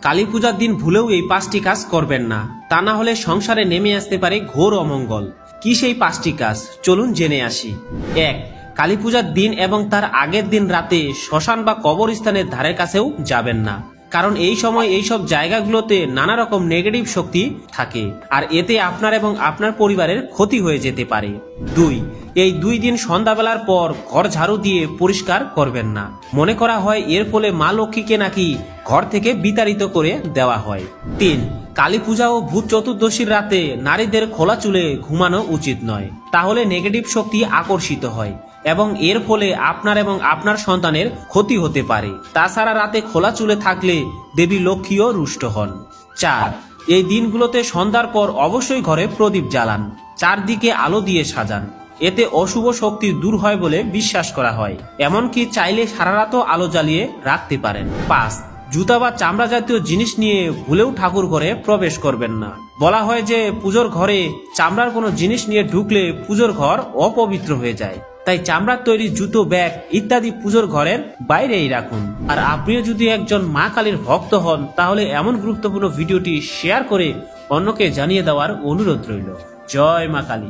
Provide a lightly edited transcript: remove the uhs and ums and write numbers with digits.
কালী পূজার দিন ভুলেও এই 5টি কাজ করবেন না, তা না হলে সংসারে নেমে আসতে পারে ঘোর অমঙ্গল। কি সেই 5টি কাজ, চলুন জেনে আসি। 1. কালী পূজার দিন এবং তার আগের দিন রাতে শ্মশান বা কবরস্থানের ধারের কাছেও যাবেন না, কারণ এই সময় এইসব জায়গাগুলোতে নানা রকম নেগেটিভ শক্তি থাকে, আর এতে আপনার এবং আপনার পরিবারের ক্ষতি হয়ে যেতে পারে। 2. এই 2 দিন সন্ধ্যাবেলার পর ঘর ঝাড়ু দিয়ে পরিষ্কার করবেন না। মনে করা হয় এর ফলে মা লক্ষ্মীকে নাকি ঘর থেকে বিতাড়িত করে দেওয়া হয়। 3. কালী পূজা ও ভূত চতুর্দশীর রাতে নারীদের খোলা চুলে ঘুমানো উচিত নয়, তাহলে নেগেটিভ শক্তি আকর্ষিত হয় এবং এর ফলে আপনার এবং আপনার সন্তানের ক্ষতি হতে পারে। তাছাড়া রাতে খোলা চুলে থাকলে দেবী লক্ষ্মীও রুষ্ট হন। 4. এই দিনগুলোতে সন্ধ্যার পর অবশ্যই ঘরে প্রদীপ জ্বালান, চারদিকে আলো দিয়ে সাজান, এতে অশুভ শক্তি দূর হয় বলে বিশ্বাস করা হয়। এমনকি চাইলে সারা রাতও আলো জ্বালিয়ে রাখতে পারেন। 5. জুতা বা চামড়া জাতীয় জিনিস নিয়ে ভুলেও ঠাকুর ঘরে প্রবেশ করবেন না। বলা হয় যে পুজোর ঘরে চামড়ার কোনো জিনিস নিয়ে ঢুকলে পুজোর ঘর অপবিত্র হয়ে যায়, তাই চামড়ার তৈরি জুতো, ব্যাগ ইত্যাদি পুজোর ঘরের বাইরেই রাখুন। আর আপনিও যদি একজন মা কালীর ভক্ত হন, তাহলে এমন গুরুত্বপূর্ণ ভিডিওটি শেয়ার করে অন্যকে জানিয়ে দেওয়ার অনুরোধ রইল। জয় মা কালী।